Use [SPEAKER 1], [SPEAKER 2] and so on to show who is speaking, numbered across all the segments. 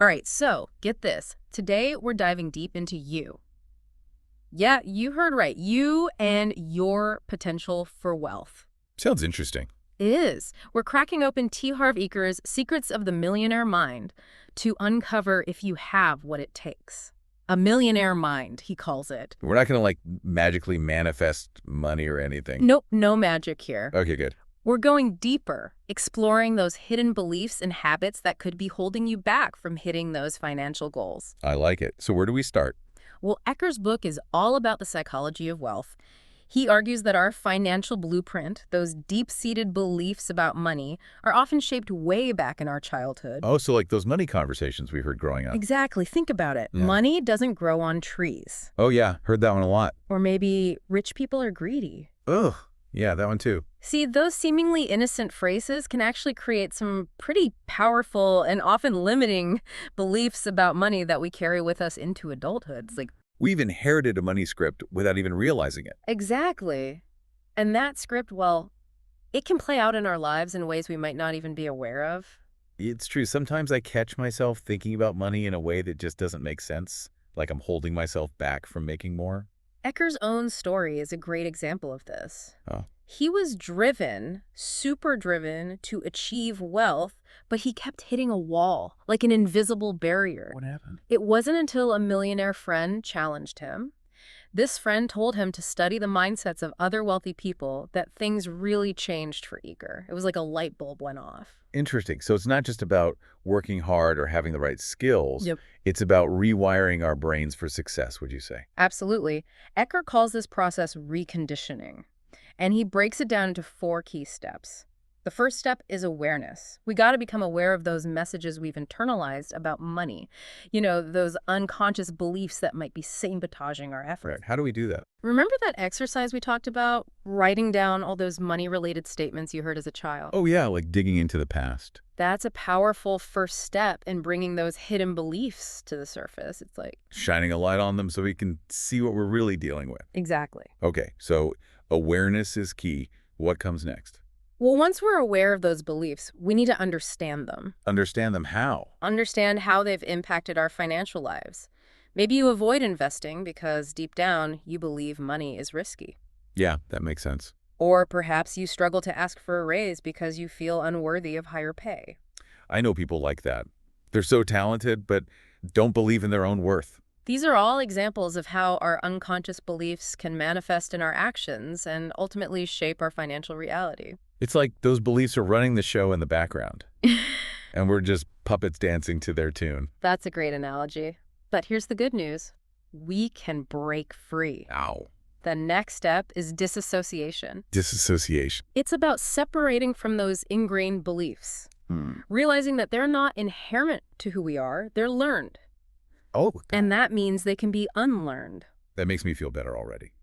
[SPEAKER 1] All right, so get this. Today, we're diving deep into you. Yeah, you heard right. You and your potential for wealth.
[SPEAKER 2] Sounds interesting.
[SPEAKER 1] It is. We're cracking open T. Harv Eker's Secrets of the Millionaire Mind to uncover if you have what it takes. A millionaire mind, he calls it.
[SPEAKER 2] We're not going to, like, magically manifest money or anything.
[SPEAKER 1] Nope, no magic here.
[SPEAKER 2] Okay, good.
[SPEAKER 1] We're going deeper, exploring those hidden beliefs and habits that could be holding you back from hitting those financial goals.
[SPEAKER 2] I like it. So where do we start?
[SPEAKER 1] Well, Eker's book is all about the psychology of wealth. He argues that our financial blueprint, those deep-seated beliefs about money, are often shaped way back in our childhood.
[SPEAKER 2] Oh, so like those money conversations we heard growing up.
[SPEAKER 1] Exactly. Think about it.
[SPEAKER 2] Yeah.
[SPEAKER 1] Money doesn't grow on trees.
[SPEAKER 2] Oh, yeah. Heard that one a lot.
[SPEAKER 1] Or maybe rich people are greedy.
[SPEAKER 2] Ugh. Yeah, that one too.
[SPEAKER 1] See, those seemingly innocent phrases can actually create some pretty powerful and often limiting beliefs about money that we carry with us into adulthood. It's like,
[SPEAKER 2] We've inherited a money script without even realizing it.
[SPEAKER 1] exactly. And that script, well, it can play out in our lives in ways we might not even be aware of.
[SPEAKER 2] It's true. Sometimes I catch myself thinking about money in a way that just doesn't make sense, like I'm holding myself back from making more.
[SPEAKER 1] Eker's own story is a great example of this.
[SPEAKER 2] Oh.
[SPEAKER 1] He was driven, super driven, to achieve wealth, but he kept hitting a wall, like an invisible barrier.
[SPEAKER 2] What happened?
[SPEAKER 1] It wasn't until a millionaire friend challenged him. This friend told him to study the mindsets of other wealthy people that things really changed for Eker. It was like a light bulb went off.
[SPEAKER 2] Interesting. So it's not just about working hard or having the right skills.
[SPEAKER 1] Yep.
[SPEAKER 2] It's about rewiring our brains for success, would you say?
[SPEAKER 1] Absolutely. Eker calls this process reconditioning, and he breaks it down into 4 key steps. The first step is awareness. We got to become aware of those messages we've internalized about money. You know, those unconscious beliefs that might be sabotaging our efforts.
[SPEAKER 2] Right. How do we do that?
[SPEAKER 1] Remember that exercise we talked about? Writing down all those money-related statements you heard as a child?
[SPEAKER 2] Oh, yeah, like digging into the past.
[SPEAKER 1] That's a powerful first step in bringing those hidden beliefs to the surface. It's like,
[SPEAKER 2] Shining a light on them so we can see what we're really dealing with.
[SPEAKER 1] exactly.
[SPEAKER 2] Okay, so awareness is key. What comes next?
[SPEAKER 1] Well, once we're aware of those beliefs, we need to understand them.
[SPEAKER 2] Understand them how?
[SPEAKER 1] Understand how they've impacted our financial lives. Maybe you avoid investing because deep down you believe money is risky.
[SPEAKER 2] Yeah, that makes sense.
[SPEAKER 1] Or perhaps you struggle to ask for a raise because you feel unworthy of higher pay.
[SPEAKER 2] I know people like that. They're so talented, but don't believe in their own worth.
[SPEAKER 1] These are all examples of how our unconscious beliefs can manifest in our actions and ultimately shape our financial reality.
[SPEAKER 2] It's like those beliefs are running the show in the background, and we're just puppets dancing to their tune.
[SPEAKER 1] That's a great analogy. But here's the good news. We can break free.
[SPEAKER 2] Ow.
[SPEAKER 1] The next step is disassociation.
[SPEAKER 2] Disassociation.
[SPEAKER 1] It's about separating from those ingrained beliefs, realizing that they're not inherent to who we are, they're learned.
[SPEAKER 2] Oh,
[SPEAKER 1] And that means they can be unlearned.
[SPEAKER 2] that makes me feel better already.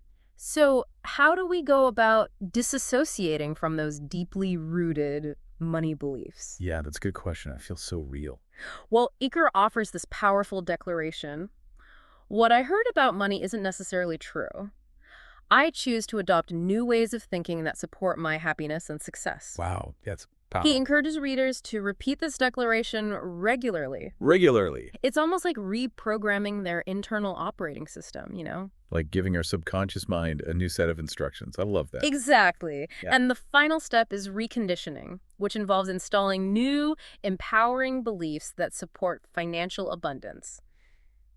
[SPEAKER 1] So how do we go about disassociating from those deeply rooted money beliefs?
[SPEAKER 2] Yeah, that's a good question. I feel so real.
[SPEAKER 1] Well, Eker offers this powerful declaration. What I heard about money isn't necessarily true. I choose to adopt new ways of thinking that support my happiness and success.
[SPEAKER 2] Wow, that's
[SPEAKER 1] He
[SPEAKER 2] powerful.
[SPEAKER 1] encourages readers to repeat this declaration regularly.
[SPEAKER 2] Regularly.
[SPEAKER 1] It's almost like reprogramming their internal operating system, you know?
[SPEAKER 2] Like giving our subconscious mind a new set of instructions. I love that.
[SPEAKER 1] Exactly.
[SPEAKER 2] Yeah.
[SPEAKER 1] And the final step is reconditioning, which involves installing new, empowering beliefs that support financial abundance.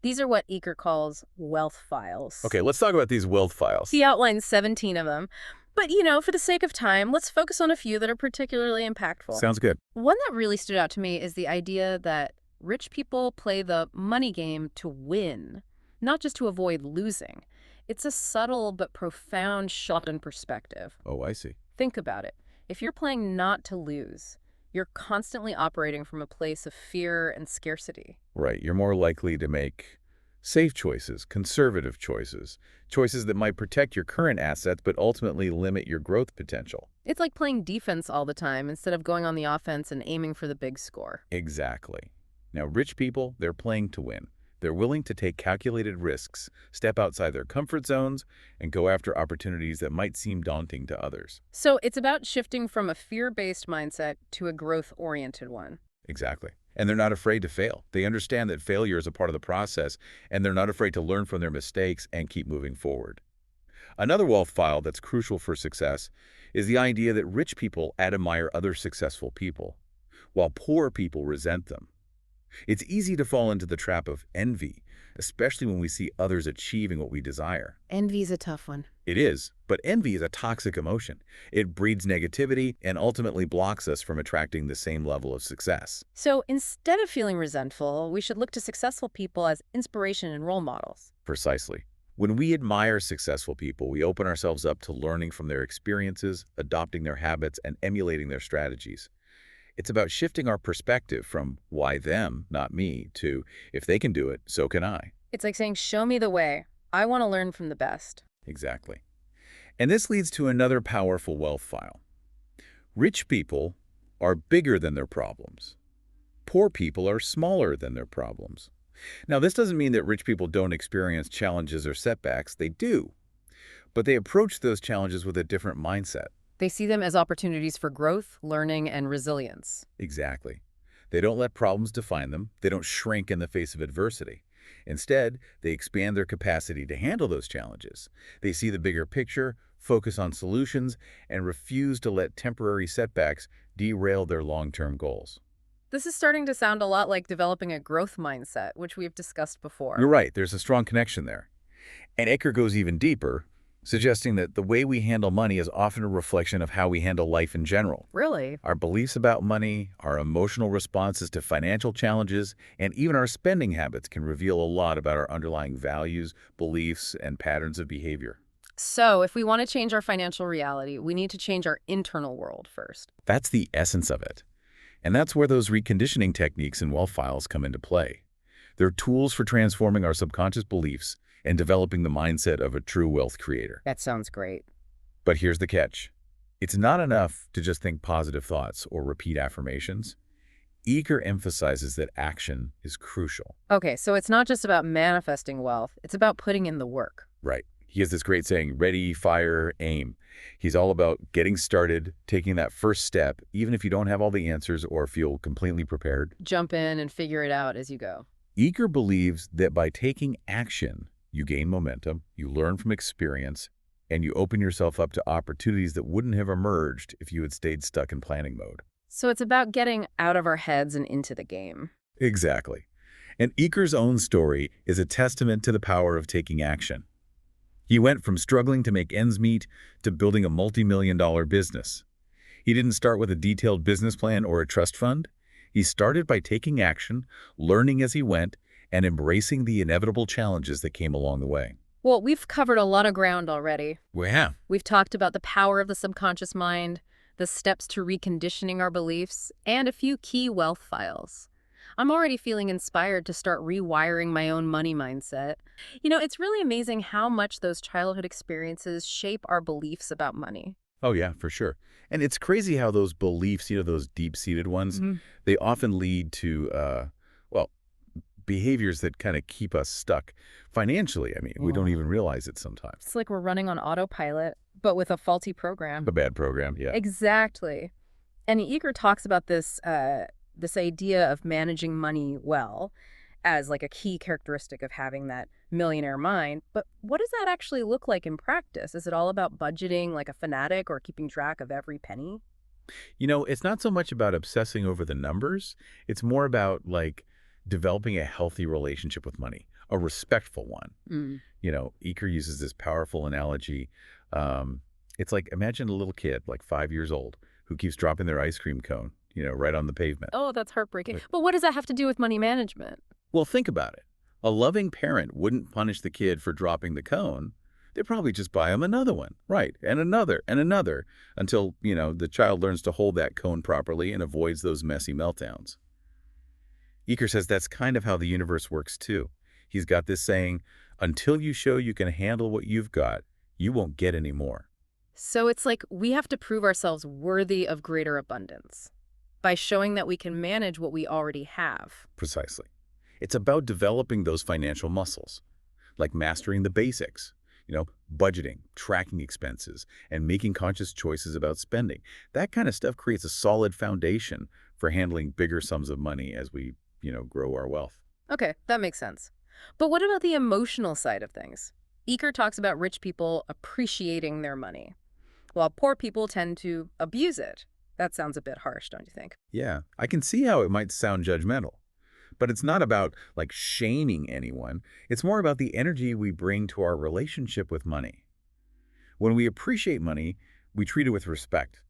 [SPEAKER 1] These are what Eker calls wealth files.
[SPEAKER 2] Okay, let's talk about these wealth files.
[SPEAKER 1] He outlines 17 of them. But, you know, for the sake of time, let's focus on a few that are particularly impactful.
[SPEAKER 2] Sounds good.
[SPEAKER 1] One that really stood out to me is the idea that rich people play the money game to win, not just to avoid losing. It's a subtle but profound shift in perspective.
[SPEAKER 2] Oh, I see.
[SPEAKER 1] Think about it. If you're playing not to lose, you're constantly operating from a place of fear and scarcity.
[SPEAKER 2] Right, you're more likely to make safe choices, conservative choices, choices that might protect your current assets but ultimately limit your growth potential.
[SPEAKER 1] It's like playing defense all the time instead of going on the offense and aiming for the big score.
[SPEAKER 2] Exactly. Now, rich people, they're playing to win. They're willing to take calculated risks, step outside their comfort zones, and go after opportunities that might seem daunting to others.
[SPEAKER 1] So it's about shifting from a fear-based mindset to a growth-oriented one.
[SPEAKER 2] Exactly. And they're not afraid to fail. They understand that failure is a part of the process, and they're not afraid to learn from their mistakes and keep moving forward. Another wealth file that's crucial for success is the idea that rich people admire other successful people, while poor people resent them. It's easy to fall into the trap of envy, especially when we see others achieving what we desire.
[SPEAKER 1] Envy's a tough one.
[SPEAKER 2] It is, but envy is a toxic emotion. It breeds negativity and ultimately blocks us from attracting the same level of success.
[SPEAKER 1] So instead of feeling resentful, we should look to successful people as inspiration and role models.
[SPEAKER 2] Precisely. When we admire successful people, we open ourselves up to learning from their experiences, adopting their habits, and emulating their strategies. It's about shifting our perspective from why them, not me, to if they can do it, so can I.
[SPEAKER 1] It's like saying, show me the way. I want to learn from the best.
[SPEAKER 2] Exactly. And this leads to another powerful wealth file. Rich people are bigger than their problems. Poor people are smaller than their problems. Now, this doesn't mean that rich people don't experience challenges or setbacks. They do. But they approach those challenges with a different mindset.
[SPEAKER 1] They see them as opportunities for growth, learning, and resilience.
[SPEAKER 2] Exactly. They don't let problems define them. They don't shrink in the face of adversity. Instead, they expand their capacity to handle those challenges. They see the bigger picture, focus on solutions, and refuse to let temporary setbacks derail their long-term goals.
[SPEAKER 1] This is starting to sound a lot like developing a growth mindset, which we've discussed before.
[SPEAKER 2] You're right, there's a strong connection there. And Ecker goes even deeper, suggesting that the way we handle money is often a reflection of how we handle life in general.
[SPEAKER 1] Really?
[SPEAKER 2] Our beliefs about money, our emotional responses to financial challenges, and even our spending habits can reveal a lot about our underlying values, beliefs, and patterns of behavior.
[SPEAKER 1] So, if we want to change our financial reality, we need to change our internal world first.
[SPEAKER 2] That's the essence of it. And that's where those reconditioning techniques and wealth files come into play. They're tools for transforming our subconscious beliefs and developing the mindset of a true wealth creator.
[SPEAKER 1] That sounds great.
[SPEAKER 2] But here's the catch. It's not enough to just think positive thoughts or repeat affirmations. Eager emphasizes that action is crucial.
[SPEAKER 1] Okay, so it's not just about manifesting wealth, it's about putting in the work.
[SPEAKER 2] Right. He has this great saying, ready, fire, aim. He's all about getting started, taking that first step, even if you don't have all the answers or feel completely prepared.
[SPEAKER 1] Jump in and figure it out as you go.
[SPEAKER 2] Eager believes that by taking action, you gain momentum, you learn from experience, and you open yourself up to opportunities that wouldn't have emerged if you had stayed stuck in planning mode.
[SPEAKER 1] So it's about getting out of our heads and into the game.
[SPEAKER 2] Exactly. And Eager's own story is a testament to the power of taking action. He went from struggling to make ends meet to building a multi-million-dollar business. He didn't start with a detailed business plan or a trust fund. He started by taking action, learning as he went, and embracing the inevitable challenges that came along the way.
[SPEAKER 1] Well, we've covered a lot of ground already.
[SPEAKER 2] We have.
[SPEAKER 1] We've talked about the power of the subconscious mind, the steps to reconditioning our beliefs, and a few key wealth files. I'm already feeling inspired to start rewiring my own money mindset. You know, it's really amazing how much those childhood experiences shape our beliefs about money.
[SPEAKER 2] Oh, yeah, for sure. And it's crazy how those beliefs, those deep-seated ones, they often lead to, well, behaviors that kind of keep us stuck financially. I mean, we don't even realize it sometimes.
[SPEAKER 1] It's like we're running on autopilot, but with a faulty program.
[SPEAKER 2] A bad program, yeah.
[SPEAKER 1] Exactly. And Eager talks about this idea of managing money well as like a key characteristic of having that millionaire mind. But what does that actually look like in practice? Is it all about budgeting like a fanatic or keeping track of every penny?
[SPEAKER 2] It's not so much about obsessing over the numbers. It's more about, like, developing a healthy relationship with money, a respectful one.
[SPEAKER 1] Mm.
[SPEAKER 2] Eaker uses this powerful analogy. It's like, imagine a little kid, like 5 years old, who keeps dropping their ice cream cone, right on the pavement.
[SPEAKER 1] Oh, that's heartbreaking. But what does that have to do with money management?
[SPEAKER 2] Well, think about it. A loving parent wouldn't punish the kid for dropping the cone. They'd probably just buy him another one, right, and another, until, the child learns to hold that cone properly and avoids those messy meltdowns. Eaker says that's kind of how the universe works, too. He's got this saying, until you show you can handle what you've got, you won't get any more.
[SPEAKER 1] So it's like we have to prove ourselves worthy of greater abundance by showing that we can manage what we already have.
[SPEAKER 2] Precisely. It's about developing those financial muscles, like mastering the basics, budgeting, tracking expenses, and making conscious choices about spending. That kind of stuff creates a solid foundation for handling bigger sums of money as we, grow our wealth.
[SPEAKER 1] Okay, that makes sense. But what about the emotional side of things? Eker talks about rich people appreciating their money, while poor people tend to abuse it. That sounds a bit harsh, don't you think?
[SPEAKER 2] Yeah, I can see how it might sound judgmental, but it's not about like shaming anyone. It's more about the energy we bring to our relationship with money. When we appreciate money, we treat it with respect,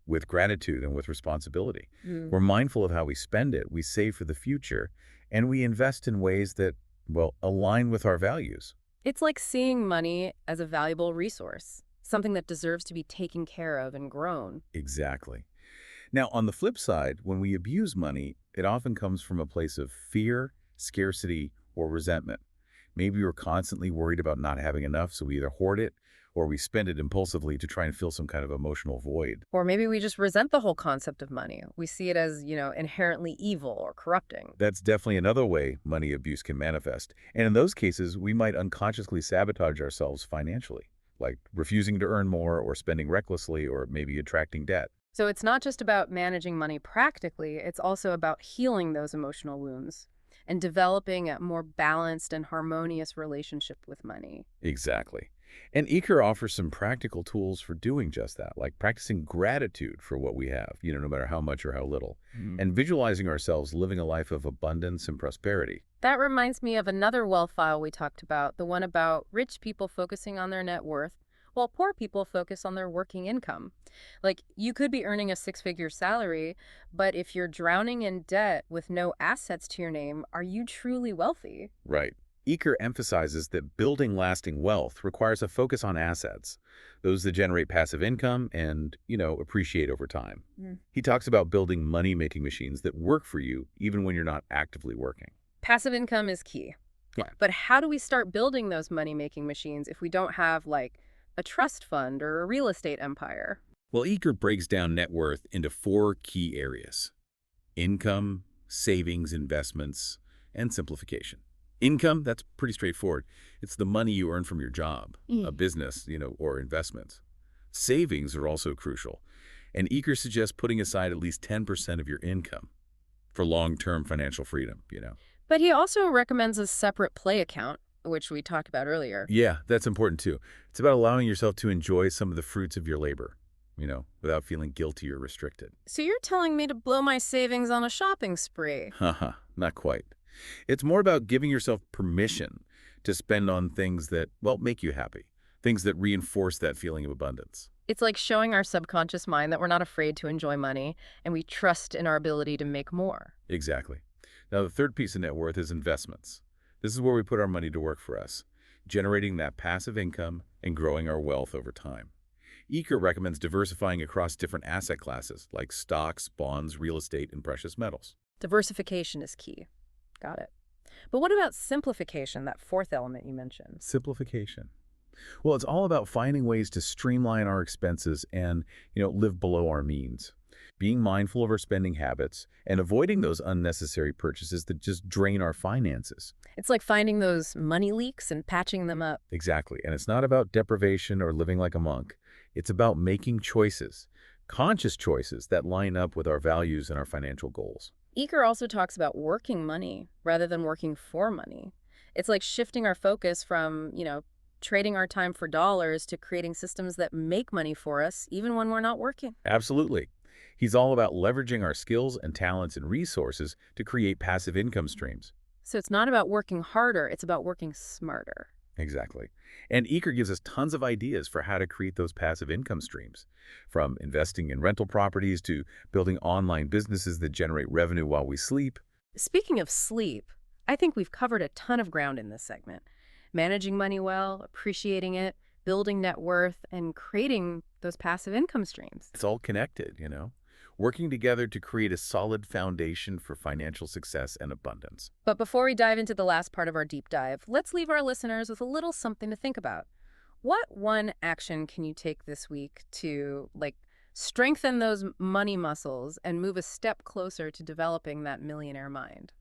[SPEAKER 2] with gratitude and with responsibility.
[SPEAKER 1] Mm.
[SPEAKER 2] We're mindful of how we spend it, we save for the future, and we invest in ways that, well, align with our values.
[SPEAKER 1] It's like seeing money as a valuable resource, something that deserves to be taken care of and grown.
[SPEAKER 2] Exactly. Now, on the flip side, when we abuse money, it often comes from a place of fear, scarcity, or resentment. Maybe we're constantly worried about not having enough, so we either hoard it or we spend it impulsively to try and fill some kind of emotional void.
[SPEAKER 1] Or maybe we just resent the whole concept of money. We see it as, inherently evil or corrupting.
[SPEAKER 2] That's definitely another way money abuse can manifest. And in those cases, we might unconsciously sabotage ourselves financially, like refusing to earn more or spending recklessly or maybe attracting debt.
[SPEAKER 1] So it's not just about managing money practically, it's also about healing those emotional wounds and developing a more balanced and harmonious relationship with money.
[SPEAKER 2] Exactly. And Eker offers some practical tools for doing just that, like practicing gratitude for what we have, no matter how much or how little, and visualizing ourselves living a life of abundance and prosperity.
[SPEAKER 1] That reminds me of another wealth file we talked about, the one about rich people focusing on their net worth, while poor people focus on their working income. Like, you could be earning a six-figure salary, but if you're drowning in debt with no assets to your name, are you truly wealthy?
[SPEAKER 2] Right. Eker emphasizes that building lasting wealth requires a focus on assets, those that generate passive income and, appreciate over time.
[SPEAKER 1] Mm.
[SPEAKER 2] He talks about building money-making machines that work for you even when you're not actively working.
[SPEAKER 1] Passive income is key.
[SPEAKER 2] Yeah.
[SPEAKER 1] But how do we start building those money-making machines if we don't have, like, a trust fund or a real estate empire?
[SPEAKER 2] Well, Eker breaks down net worth into four key areas: income, savings, investments, and simplification. Income, that's pretty straightforward. It's the money you earn from your job, a business, or investments. Savings are also crucial, and Eker suggests putting aside at least 10% of your income for long-term financial freedom.
[SPEAKER 1] But he also recommends a separate play account, which we talked about earlier.
[SPEAKER 2] Yeah, that's important too. It's about allowing yourself to enjoy some of the fruits of your labor, without feeling guilty or restricted.
[SPEAKER 1] So you're telling me to blow my savings on a shopping spree?
[SPEAKER 2] Haha, not quite. It's more about giving yourself permission to spend on things that, well, make you happy, things that reinforce that feeling of abundance.
[SPEAKER 1] It's like showing our subconscious mind that we're not afraid to enjoy money and we trust in our ability to make more.
[SPEAKER 2] Exactly. Now, the third piece of net worth is investments. This is where we put our money to work for us, generating that passive income and growing our wealth over time. Eker recommends diversifying across different asset classes like stocks, bonds, real estate, and precious metals.
[SPEAKER 1] Diversification is key. Got it. But what about simplification, that fourth element you mentioned?
[SPEAKER 2] Simplification. Well, it's all about finding ways to streamline our expenses and, live below our means. Being mindful of our spending habits and avoiding those unnecessary purchases that just drain our finances.
[SPEAKER 1] It's like finding those money leaks and patching them up.
[SPEAKER 2] Exactly. And it's not about deprivation or living like a monk. It's about making choices, conscious choices that line up with our values and our financial goals.
[SPEAKER 1] Eker also talks about working money rather than working for money. It's like shifting our focus from, trading our time for dollars to creating systems that make money for us even when we're not working.
[SPEAKER 2] Absolutely. He's all about leveraging our skills and talents and resources to create passive income streams.
[SPEAKER 1] So it's not about working harder, it's about working smarter.
[SPEAKER 2] Exactly. And Eker gives us tons of ideas for how to create those passive income streams, from investing in rental properties to building online businesses that generate revenue while we sleep.
[SPEAKER 1] Speaking of sleep, I think we've covered a ton of ground in this segment. Managing money well, appreciating it, building net worth, and creating those passive income streams.
[SPEAKER 2] It's all connected. Working together to create a solid foundation for financial success and abundance.
[SPEAKER 1] But before we dive into the last part of our deep dive, let's leave our listeners with a little something to think about. What one action can you take this week to, strengthen those money muscles and move a step closer to developing that millionaire mind?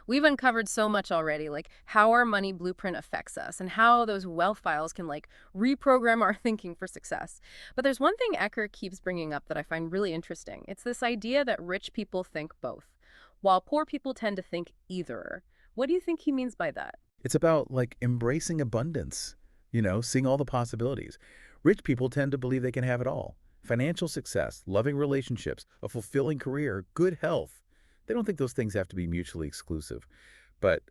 [SPEAKER 1] We've uncovered so much already, like how our money blueprint affects us and how those wealth files can like reprogram our thinking for success. But there's one thing Ecker keeps bringing up that I find really interesting. It's this idea that rich people think both, while poor people tend to think either. What do you think he means by that?
[SPEAKER 2] It's about like embracing abundance, seeing all the possibilities. Rich people tend to believe they can have it all. Financial success, loving relationships, a fulfilling career, good health. They don't think those things have to be mutually exclusive. But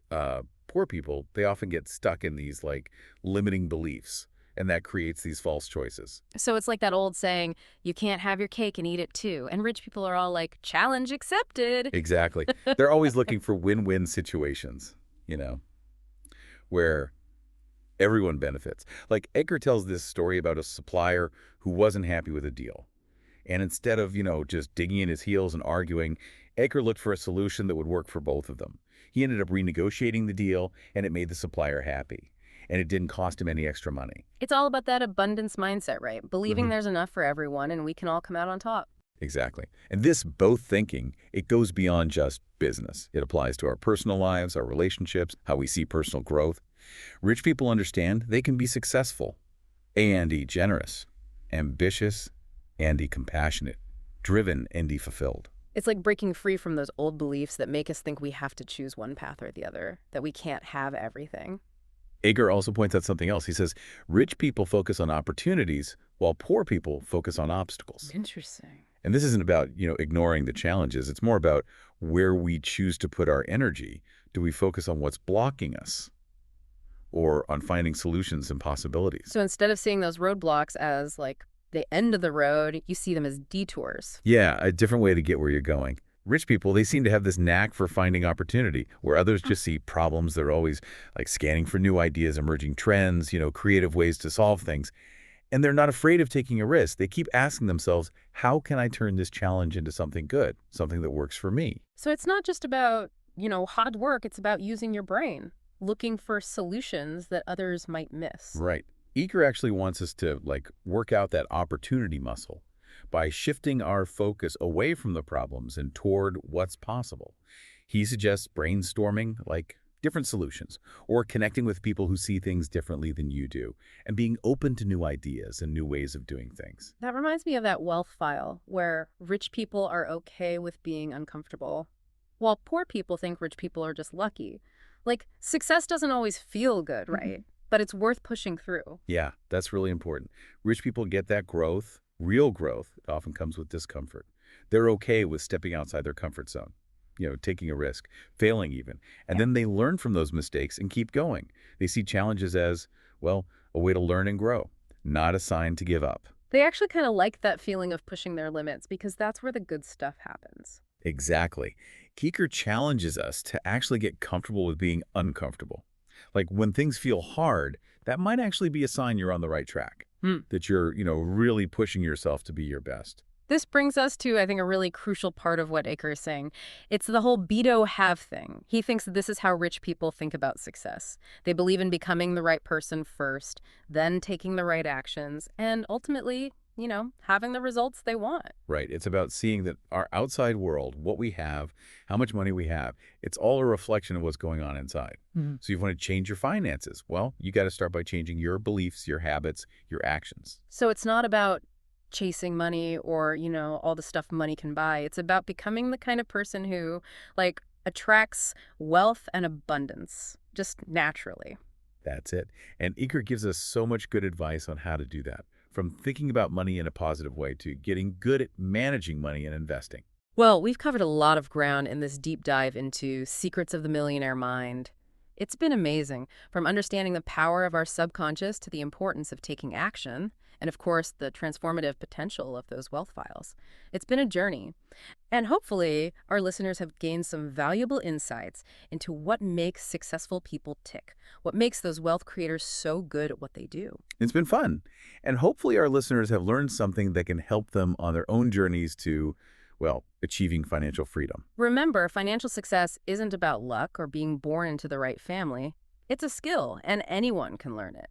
[SPEAKER 2] poor people, they often get stuck in these like limiting beliefs, and that creates these false choices.
[SPEAKER 1] So it's like that old saying, you can't have your cake and eat it too. And rich people are all like, challenge accepted.
[SPEAKER 2] Exactly. They're always looking for win-win situations, you know, where everyone benefits. Like Edgar tells this story about a supplier who wasn't happy with a deal. And instead of, just digging in his heels and arguing, Edgar looked for a solution that would work for both of them. He ended up renegotiating the deal, and it made the supplier happy. And it didn't cost him any extra money.
[SPEAKER 1] It's all about that abundance mindset, right? Believing
[SPEAKER 2] hmm
[SPEAKER 1] there's enough for everyone and we can all come out on top.
[SPEAKER 2] Exactly. And this both thinking, it goes beyond just business. It applies to our personal lives, our relationships, how we see personal growth. Rich people understand they can be successful and be generous, ambitious and be compassionate, driven and be fulfilled.
[SPEAKER 1] It's like breaking free from those old beliefs that make us think we have to choose one path or the other, that we can't have everything.
[SPEAKER 2] Agar also points out something else. He says, rich people focus on opportunities while poor people focus on obstacles.
[SPEAKER 1] Interesting.
[SPEAKER 2] And this isn't about, ignoring the challenges. It's more about where we choose to put our energy. Do we focus on what's blocking us or on finding solutions and possibilities?
[SPEAKER 1] So instead of seeing those roadblocks as like the end of the road, you see them as detours.
[SPEAKER 2] Yeah, a different way to get where you're going. Rich people, they seem to have this knack for finding opportunity, where others just see problems. They're always like scanning for new ideas, emerging trends, creative ways to solve things. And they're not afraid of taking a risk. They keep asking themselves, how can I turn this challenge into something good, something that works for me?
[SPEAKER 1] So it's not just about, hard work. It's about using your brain, looking for solutions that others might miss.
[SPEAKER 2] Right. Eker actually wants us to work out that opportunity muscle by shifting our focus away from the problems and toward what's possible. He suggests brainstorming different solutions or connecting with people who see things differently than you do and being open to new ideas and new ways of doing things.
[SPEAKER 1] That reminds me of that wealth file where rich people are okay with being uncomfortable, while poor people think rich people are just lucky. Like, success doesn't always feel good, right? But it's worth pushing through.
[SPEAKER 2] Yeah, that's really important. Rich people get that growth, real growth. It often comes with discomfort. They're okay with stepping outside their comfort zone, taking a risk, failing even. And then they learn from those mistakes and keep going. They see challenges as, well, a way to learn and grow, not a sign to give up.
[SPEAKER 1] They actually kind of like that feeling of pushing their limits because that's where the good stuff happens.
[SPEAKER 2] Exactly. Kieker challenges us to actually get comfortable with being uncomfortable. Like when things feel hard, that might actually be a sign you're on the right track, that you're, really pushing yourself to be your best.
[SPEAKER 1] This brings us to, I think, a really crucial part of what Aker is saying. It's the whole be-do-have thing. He thinks that this is how rich people think about success. They believe in becoming the right person first, then taking the right actions, and ultimately, having the results they want.
[SPEAKER 2] Right. It's about seeing that our outside world, what we have, how much money we have, it's all a reflection of what's going on inside. So you want to change your finances. Well, you got to start by changing your beliefs, your habits, your actions.
[SPEAKER 1] So it's not about chasing money or, all the stuff money can buy. It's about becoming the kind of person who, attracts wealth and abundance, just naturally.
[SPEAKER 2] That's it. And Iker gives us so much good advice on how to do that, from thinking about money in a positive way to getting good at managing money and investing.
[SPEAKER 1] Well, we've covered a lot of ground in this deep dive into secrets of the millionaire mind. It's been amazing, from understanding the power of our subconscious to the importance of taking action, and of course, the transformative potential of those wealth files. It's been a journey. And hopefully, our listeners have gained some valuable insights into what makes successful people tick, what makes those wealth creators so good at what they do.
[SPEAKER 2] It's been fun. And hopefully our listeners have learned something that can help them on their own journeys to, well, achieving financial freedom.
[SPEAKER 1] Remember, financial success isn't about luck or being born into the right family. It's a skill, and anyone can learn it.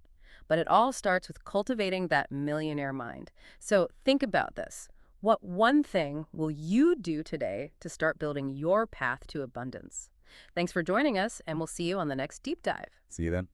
[SPEAKER 1] But it all starts with cultivating that millionaire mind. So think about this. What one thing will you do today to start building your path to abundance? Thanks for joining us, and we'll see you on the next deep dive.
[SPEAKER 2] See you then.